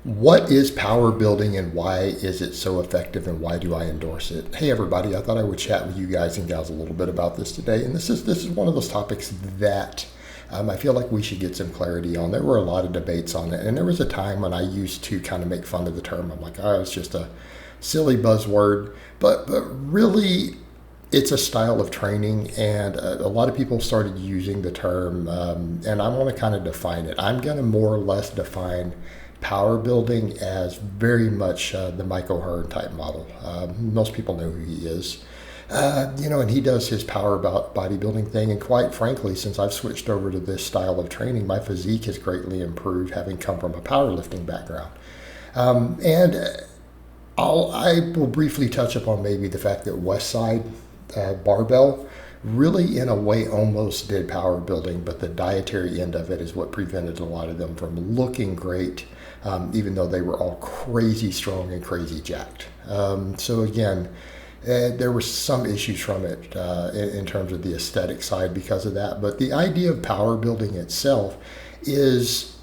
What is power building and why is it so effective and why do I endorse it? Hey everybody, I thought I would chat with you guys and gals a little bit about this today. And this is one of those topics that I feel like we should get some clarity on. There were a lot of debates on it, and there was a time when I used to kind of make fun of the term. I'm like, oh, it's just a silly buzzword, but really it's a style of training, and a lot of people started using the term, and I want to kind of define it. I'm going to more or less define power building as very much the Michael Hearn type model. Most people know who he is. And he does his power bodybuilding thing. And quite frankly, since I've switched over to this style of training, my physique has greatly improved, having come from a powerlifting background. And I will briefly touch upon maybe the fact that Westside Barbell really in a way almost did power building, but the dietary end of it is what prevented a lot of them from looking great, even though they were all crazy strong and crazy jacked. So again, there were some issues from it in terms of the aesthetic side because of that. But the idea of power building itself is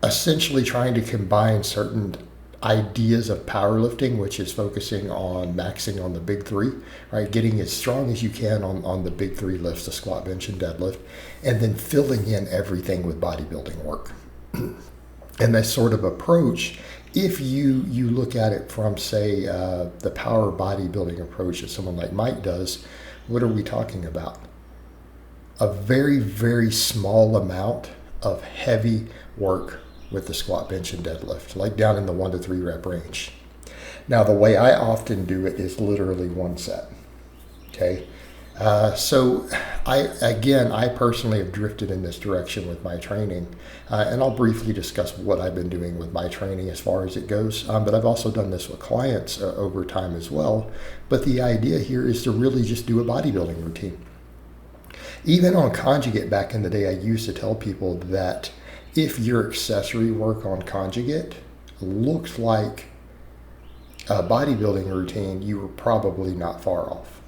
essentially trying to combine certain ideas of powerlifting, which is focusing on maxing on the big three, right? Getting as strong as you can on the big three lifts, the squat, bench, and deadlift, and then filling in everything with bodybuilding work. And that sort of approach, if you look at it from, say, the power bodybuilding approach that someone like Mike does, what are we talking about? A very, very small amount of heavy work with the squat, bench, and deadlift, like down in the 1 to 3 rep range. Now, the way I often do it is literally one set. Okay. So I personally have drifted in this direction with my training, and I'll briefly discuss what I've been doing with my training as far as it goes. But I've also done this with clients over time as well. But the idea here is to really just do a bodybuilding routine. Even on conjugate back in the day, I used to tell people that if your accessory work on conjugate looks like a bodybuilding routine, you were probably not far off.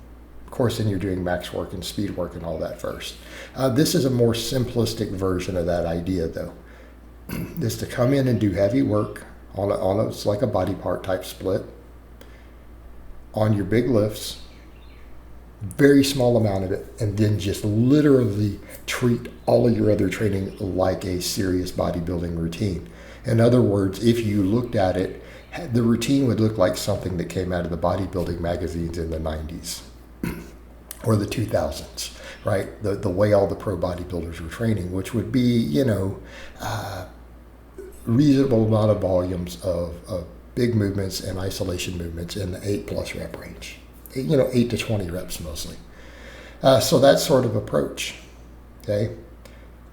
Of course, then you're doing max work and speed work and all that first. This is a more simplistic version of that idea, though. Is to come in and do heavy work it's like a body part type split on your big lifts, very small amount of it, and then just literally treat all of your other training like a serious bodybuilding routine. In other words, if you looked at it, the routine would look like something that came out of the bodybuilding magazines in the 90s or the 2000s, right? The way all the pro bodybuilders were training, which would be, reasonable amount of volumes of big movements and isolation movements in the 8+ rep range. 8 to 20 reps mostly. So that sort of approach, okay?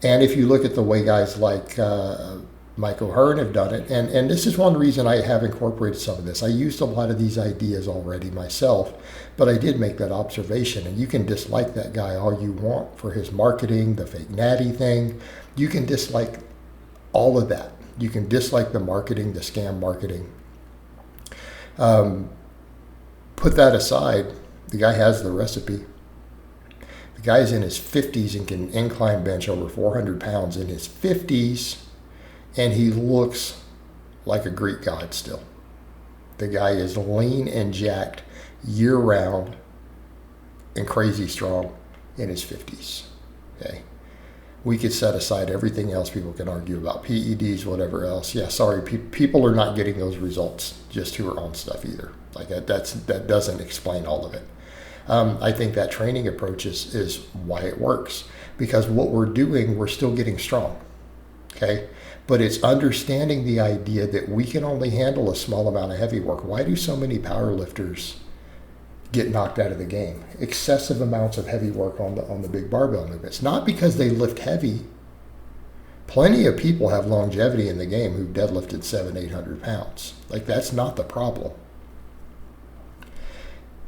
And if you look at the way guys like Michael Hearn have done it, and this is one reason I have incorporated some of this. I used a lot of these ideas already myself, but I did make that observation, and you can dislike that guy all you want for his marketing, the fake natty thing. You can dislike all of that. You can dislike the marketing, the scam marketing. Put that aside, the guy has the recipe. The guy's in his 50s and can incline bench over 400 pounds in his 50s, and he looks like a Greek god still. The guy is lean and jacked year-round and crazy strong in his 50s. Okay. We could set aside everything else people can argue about, PEDs, whatever else. Yeah, sorry, people are not getting those results just who are on stuff either. Like that doesn't explain all of it. I think that training approach is why it works, because what we're doing, we're still getting strong, okay? But it's understanding the idea that we can only handle a small amount of heavy work. Why do so many powerlifters get knocked out of the game? Excessive amounts of heavy work on the big barbell movements. Not because they lift heavy. Plenty of people have longevity in the game who've deadlifted 700-800 pounds. Like, that's not the problem.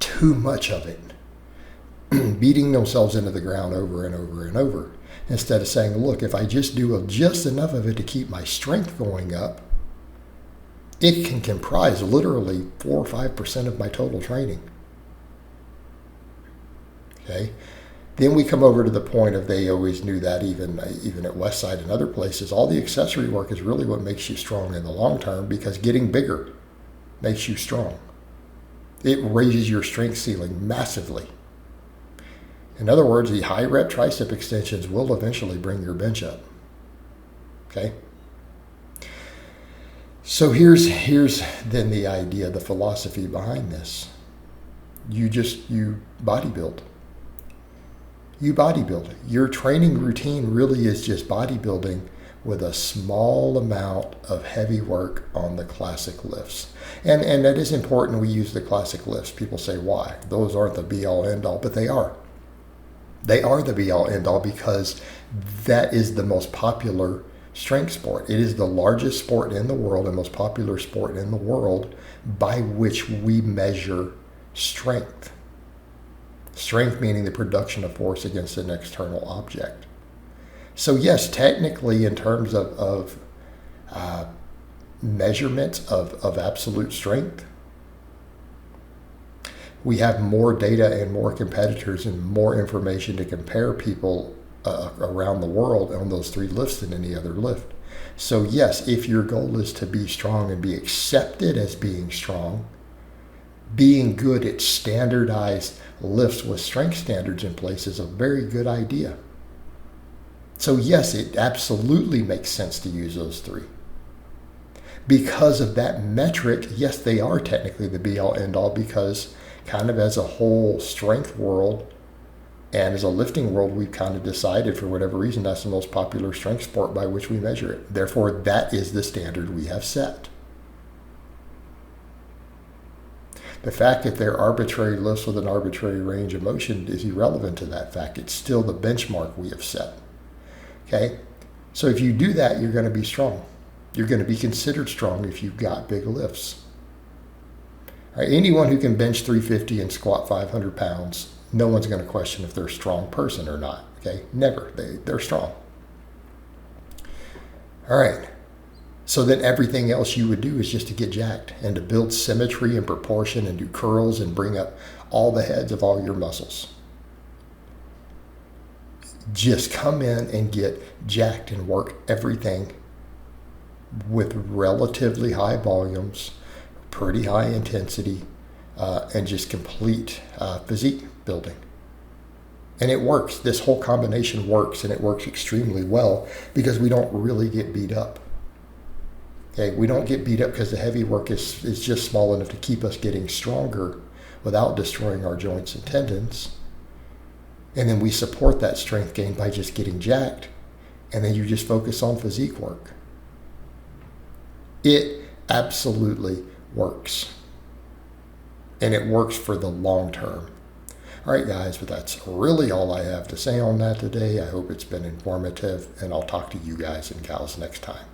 Too much of it. Beating themselves into the ground over and over and over. Instead of saying, look, if I just do just enough of it to keep my strength going up, it can comprise literally 4 or 5% of my total training. Okay? Then we come over to the point of they always knew that even at Westside and other places, all the accessory work is really what makes you strong in the long term, because getting bigger makes you strong. It raises your strength ceiling massively. In other words, the high rep tricep extensions will eventually bring your bench up. Okay? So here's then the idea, the philosophy behind this. You bodybuild. You bodybuild. Your training routine really is just bodybuilding with a small amount of heavy work on the classic lifts. And that is important. We use the classic lifts. People say, why? Those aren't the be-all, end-all, but they are. They are the be-all, end-all because that is the most popular strength sport. It is the largest sport in the world and most popular sport in the world by which we measure strength. Strength meaning the production of force against an external object. So yes, technically in terms of measurements of absolute strength, we have more data and more competitors and more information to compare people around the world on those three lifts than any other lift. So yes, if your goal is to be strong and be accepted as being strong, being good at standardized lifts with strength standards in place is a very good idea. So yes, it absolutely makes sense to use those three. Because of that metric, yes, they are technically the be-all, end-all, because kind of as a whole strength world and as a lifting world, we've kind of decided for whatever reason that's the most popular strength sport by which we measure it. Therefore, that is the standard we have set. The fact that they're arbitrary lifts with an arbitrary range of motion is irrelevant to that fact. It's still the benchmark we have set. Okay? So if you do that, you're going to be strong. You're going to be considered strong if you've got big lifts. All right, anyone who can bench 350 and squat 500 pounds, no one's going to question if they're a strong person or not. Okay? Never. They're strong. All right. So then everything else you would do is just to get jacked and to build symmetry and proportion and do curls and bring up all the heads of all your muscles. Just come in and get jacked and work everything with relatively high volumes, pretty high intensity, and just complete physique building. And it works. This whole combination works, and it works extremely well because we don't really get beat up. Okay, we don't get beat up because the heavy work is just small enough to keep us getting stronger without destroying our joints and tendons. And then we support that strength gain by just getting jacked. And then you just focus on physique work. It absolutely works. And it works for the long term. All right, guys, but that's really all I have to say on that today. I hope it's been informative, and I'll talk to you guys and gals next time.